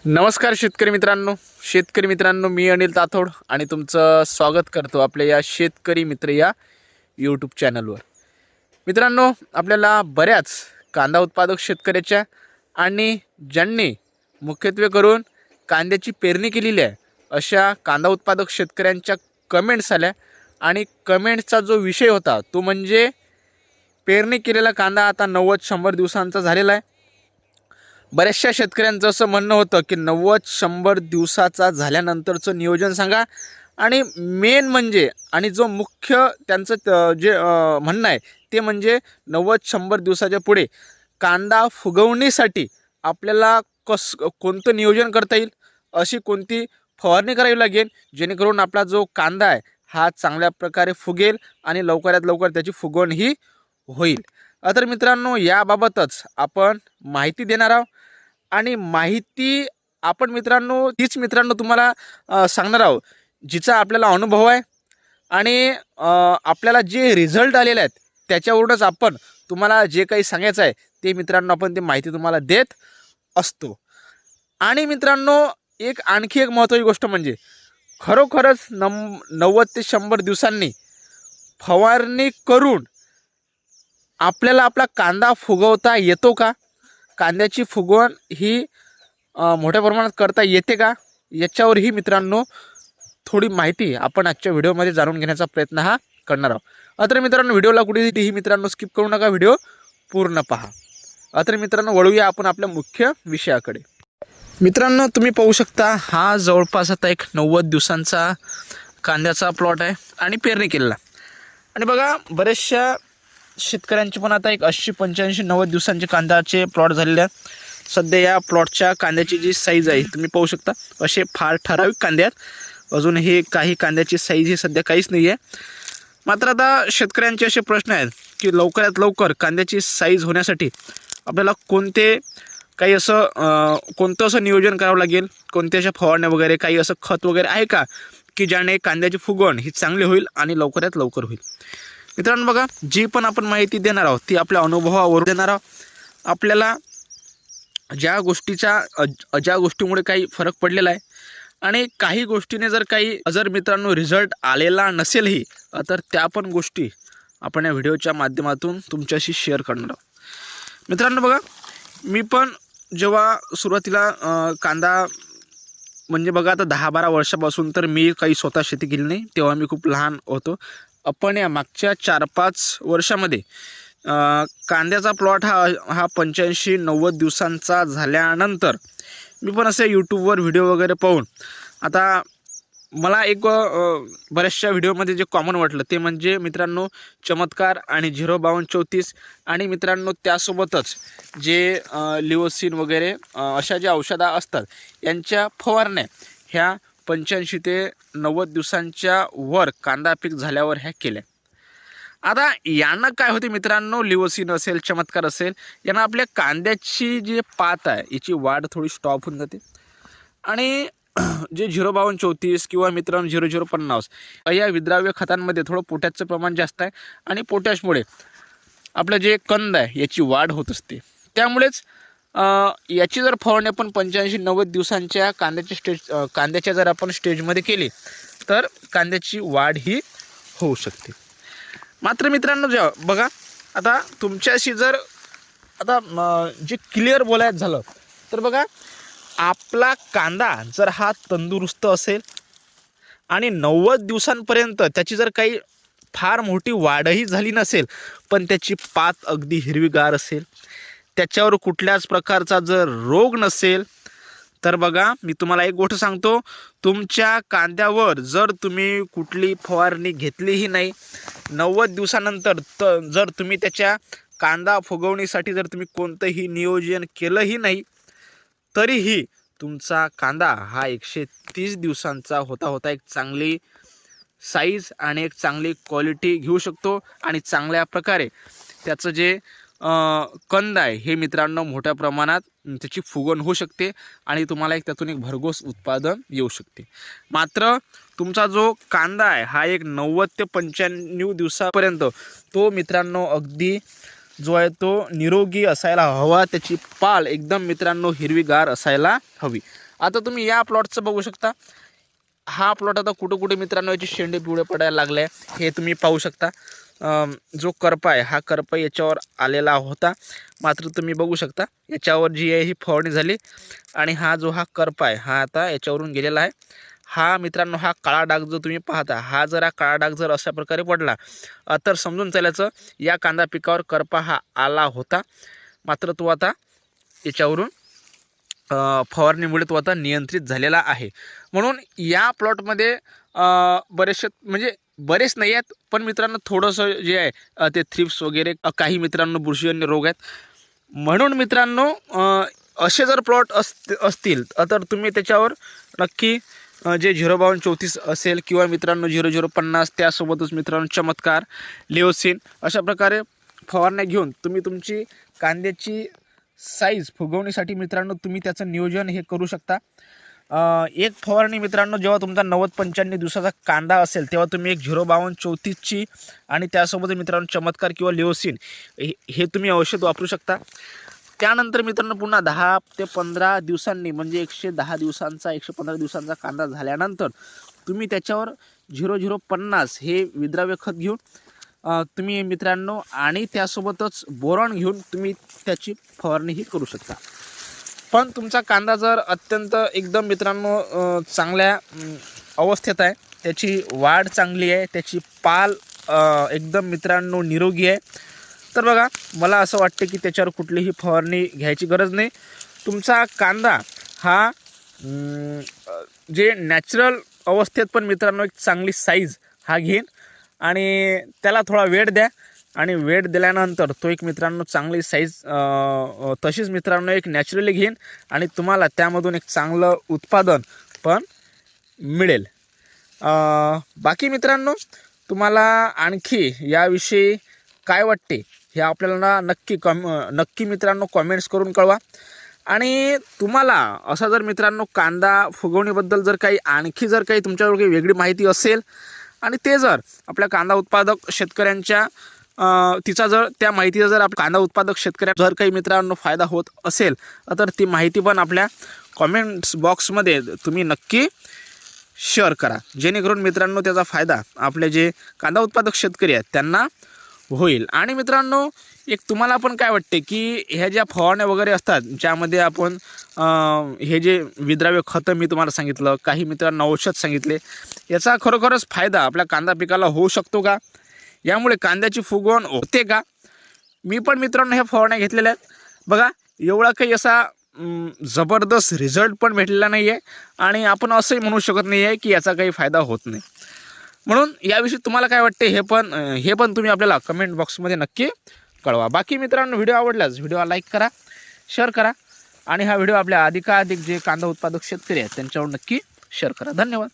नमस्कार शेतकरी मित्रांनो, मी अनिल ताथोड आणि तुमचं स्वागत करतो आपल्या या शेतकरी मित्र या यूट्यूब चॅनलवर। मित्रांनो, आपल्याला बऱ्याच कांदा उत्पादक शेतकऱ्याच्या आणि ज्यांनी मुख्यत्वे करून कांद्याची पेरणी केलेली आहे अशा कांदा उत्पादक शेतकऱ्यांच्या कमेंट्स आल्या आणि कमेंट्सचा जो विषय होता तो म्हणजे पेरणी केलेला कांदा आता 90-100 दिवसांचा झालेला आहे। बऱ्याचशा शेतकऱ्यांचं असं म्हणणं होतं की 90-100 दिवसाचा झाल्यानंतरचं नियोजन सांगा आणि मेन म्हणजे आणि जो मुख्य त्यांचं जे म्हणणं आहे ते म्हणजे 90-100 दिवसाच्या पुढे कांदा फुगवणीसाठी आपल्याला कोणतं नियोजन करता येईल, अशी कोणती फवारणी करावी लागेल जेणेकरून आपला जो कांदा आहे हा चांगल्या प्रकारे फुगेल आणि लवकरात लवकर त्याची फुगवण ही होईल। तर मित्रांनो, याबाबतच आपण माहिती देणार आहोत आणि माहिती आपण तीच तुम्हाला सांगणार आहोत जिचा आपल्याला अनुभव आहे आणि आपल्याला जे रिझल्ट आलेले आहेत त्याच्यावरूनच आपण तुम्हाला जे काही सांगायचं आहे ते मित्रांनो आपण ते माहिती तुम्हाला देत असतो। आणि मित्रांनो, आणखी एक महत्त्वाची गोष्ट म्हणजे खरोखरच 90 ते 100 दिवसांनी फवारणी करून आपल्याला आपला कांदा फुगवता येतो का, कांद्याची फुगवण ही मोठ्या प्रमाणात करता येते का, याच्यावरही मित्रांनो थोडी माहिती आपण आजच्या व्हिडिओमध्ये जाणून घेण्याचा प्रयत्न हा करणार आहोत। तर मित्रांनो, व्हिडिओला कुठेही मित्रांनो स्किप करू नका, व्हिडिओ पूर्ण पहा। तर मित्रांनो, वळूया आपण आपल्या मुख्य विषयाकडे। मित्रांनो, तुम्ही पाहू शकता हा जवळपास आता एक 90 दिवसांचा कांद्याचा प्लॉट आहे आणि पेरणी केलेला। आणि बघा, बरेचशा शेतकऱ्यांचे पण आता एक 80-85-90 दिवसांचे कांद्याचे प्लॉट झालेले आहेत। सध्या या प्लॉटच्या कांद्याची जी साईज आहे तुम्ही पाहू शकता, असे फार ठराविक कांदे आहेत, अजून हे काही कांद्याची साईज ही सध्या काहीच नाही आहे। मात्र आता शेतकऱ्यांचे असे प्रश्न आहेत की लवकरात लवकर कांद्याची साईज होण्यासाठी आपल्याला कोणतं असं नियोजन करावं लागेल, कोणत्या अशा फवारण्या वगैरे काही असं खत वगैरे आहे का की ज्याने कांद्याची फुगवण ही चांगली होईल आणि लवकरात लवकर होईल। मित्रांनो बघा, जी पण आपण माहिती देणार आहोत ती आपल्या अनुभवावरून देणार आहोत। आपल्याला ज्या गोष्टीमुळे काही फरक पडलेला आहे आणि काही गोष्टीने जर मित्रांनो रिझल्ट आलेला नसेलही तर त्या पण गोष्टी आपण या व्हिडिओच्या माध्यमातून तुमच्याशी शेअर करणार आहोत। मित्रांनो बघा, मी पण जेव्हा सुरुवातीला कांदा म्हणजे बघा आता 10-12 वर्षापासून तर मी काही स्वतः शेती केली नाही, तेव्हा मी खूप लहान होतो। आपण या मागच्या 4-5 वर्षामध्ये कांद्याचा प्लॉट हा 85-90 दिवसांचा झाल्यानंतर मी पण असे यूट्यूबवर व्हिडिओ वगैरे पाहून आता मला एक बऱ्याचशा व्हिडिओमध्ये जे कॉमन वाटलं ते म्हणजे मित्रांनो चमत्कार आणि 05234 आणि मित्रांनो त्यासोबतच जे लिओसिन वगैरे अशा ज्या औषधं असतात यांच्या फवारण्या ह्या 85 ते 90 दिवसांच्या वर कांदा पीक झाल्यावर ह्या केल्या। आता यांना काय होते मित्रांनो, लिओसिन असेल, चमत्कार असेल, यांना आपल्या कांद्याची जी पात आहे याची वाढ थोडी स्टॉप होऊन जाते आणि जे 05234 किंवा मित्रांनो 0050 या विद्राव्य खतांमध्ये थोडं पोटॅशचं प्रमाण जास्त आहे आणि पोटॅशमुळे आपलं जे कंद आहे याची वाढ होत असते। त्यामुळेच याची जर फवारणी आपण 85-90 दिवसांच्या कांद्याच्या जर आपण स्टेजमध्ये केली तर कांद्याची वाढ ही होऊ शकते। मात्र मित्रांनो बघा, आता तुमच्याशी जर जे क्लिअर बोलायचं झालं तर बघा, आपला कांदा जर हा तंदुरुस्त असेल आणि 90 दिवसांपर्यंत त्याची जर काही फार मोठी वाढही झाली नसेल पण त्याची पात अगदी हिरवीगार असेल, त्याच्यावर कुठल्याच प्रकारचा जर रोग नसेल तर बघा, मी तुम्हाला एक गोष्ट सांगतो, तुमच्या कांद्यावर जर तुम्ही कुठली फवारणी घेतलीही नाही, 90 दिवसानंतर जर तुम्ही त्याच्या कांदा फुगवणीसाठी जर तुम्ही कोणतंही नियोजन केलंही नाही तरीही तुमचा कांदा हा 130 दिवसांचा होता एक चांगली साईज आणि एक चांगली क्वालिटी घेऊ शकतो आणि चांगल्या प्रकारे त्याचं जे कंद आहे हे मित्रांनो मोठ्या प्रमाणात त्याची फुगवण होऊ शकते आणि तुम्हाला त्यातून एक भरघोस उत्पादन येऊ शकते। मात्र तुमचा जो कांदा आहे हा एक 90 ते 95 दिवसापर्यंत तो मित्रांनो अगदी जो आहे तो निरोगी असायला हवा, त्याची पाल एकदम मित्रांनो हिरवीगार असायला हवी. आता तुम्ही या प्लॉटचं बघू शकता. हा प्लॉट आता कुठे कुठे मित्रांनो याचे शेंडे पिवळे पडायला लागले हे तुम्ही पाहू शकता. जो करपा आहे हा करपा याच्यावर आलेला होता, मात्र तुम्ही बघू शकता याच्यावर जी आहे ही फवारणी झाली आणि हा करपा आहे हा आता याच्यावरून गेलेला आहे. हा मित्रांनो हा काळा डाग जो तुम्ही पाहता, हा जर काळा डाग जर अशा प्रकारे पडला तर समजून चालायचं या कांदा पिकावर करपा हा आला होता, मात्र तो आता याच्यावरून फवारणीमुळे तो आता नियंत्रित झालेला आहे. म्हणून या प्लॉटमध्ये बरेचसे म्हणजे बरेच नाही आहेत, पण मित्रांनो थोडंसं जे आहे ते थ्रिप्स वगैरे काही मित्रांनो बुरशीजन्य रोग आहेत. म्हणून मित्रांनो असे जर प्लॉट असतील तर तुम्ही त्याच्यावर नक्की जे 05234 असेल किंवा मित्रांनो 0050 त्यासोबतच मित्रांनो चमत्कार, लिओसिन अशा प्रकारे फवारण्या घेऊन तुम्ही तुमची कांद्याची साईज फुगवण्यासाठी मित्रांनो तुम्ही त्याचं नियोजन हे करू शकता. एक फवारणी मित्रांनो जेव्हा तुमचा 90-95 दिवसाचा कांदा असेल तेव्हा तुम्ही एक 05234ची आणि त्यासोबत मित्रांनो चमत्कार किंवा लिओसिन हे तुम्ही औषध वापरू शकता. त्यानंतर मित्रांनो पुन्हा 10 ते 15 दिवसांनी म्हणजे 110 दिवसांचा 115 दिवसांचा कांदा झाल्यानंतर तुम्ही त्याच्यावर 0050 हे विद्राव्य खत घेऊन तुम्ही मित्रांनो आणि त्यासोबतच बोरॉन घेऊन तुम्ही त्याची फवारणीही करू शकता. पण तुमचा कांदा जर अत्यंत एकदम मित्रांनो चांगल्या अवस्थेत आहे, त्याची वाढ चांगली आहे, त्याची पाल एकदम मित्रांनो निरोगी आहे, तर बघा मला असं वाटतं की त्याच्यावर कुठलीही फवारणी घ्यायची गरज नाही. तुमचा कांदा हा जे नॅचरल अवस्थेत पण मित्रांनो एक चांगली साईज हा घेईन आणि त्याला थोडा वेळ द्या आणि वेळ दिल्यानंतर तो एक मित्रांनो चांगली साईज तशीच मित्रांनो एक नॅचरली घेईन आणि तुम्हाला त्यामधून एक चांगलं उत्पादन पण मिळेल. बाकी मित्रांनो तुम्हाला आणखी याविषयी काय वाटते हे आपल्याला नक्की मित्रांनो कॉमेंट्स करून कळवा. आणि तुम्हाला असा जर मित्रांनो कांदा फुगवणीबद्दल जर काही आणखी जर काही तुमच्याकडे काही वेगळी माहिती असेल आणि ते जर आपल्या कांदा उत्पादक शेतकऱ्यांच्या त्या माहितीचा जर आपल्या कांदा उत्पादक शेतकऱ्यांना जर काही मित्रांनो फायदा होत असेल तर ती माहिती पण आपल्या कॉमेंट्स बॉक्समध्ये तुम्ही नक्की शेअर करा, जेणेकरून मित्रांनो त्याचा फायदा आपले जे कांदा उत्पादक शेतकरी आहेत त्यांना होईल. आणि मित्रांनो एक तुम्हाला पण काय वाटते की ह्या ज्या फवारण्या वगैरे असतात ज्यामध्ये आपण हे जे विद्राव्य खतं मी तुम्हाला सांगितलं, काही मित्रांनो औषध सांगितले, याचा खरोखरच फायदा आपल्या कांदा पिकाला होऊ शकतो का? यामुळे कांद्याची फुगवण होते का? मी पण मित्रांनो ह्या फवारण्या घेतलेल्या आहेत. बघा एवढा काही असा जबरदस्त रिझल्ट पण भेटलेला नाही आहे आणि आपण असंही म्हणू शकत नाही आहे की याचा काही फायदा होत नाही. म्हणून याविषयी तुम्हाला काय वाटते हे पण तुम्ही आपल्याला कमेंट बॉक्समध्ये नक्की कळवा. बाकी मित्रांनो व्हिडिओ आवडल्यास व्हिडिओला लाईक करा, शेअर करा आणि हा व्हिडिओ आपल्या अधिकाधिक जे कांदा उत्पादक शेतकरी आहेत त्यांच्यावर नक्की शेअर करा. धन्यवाद.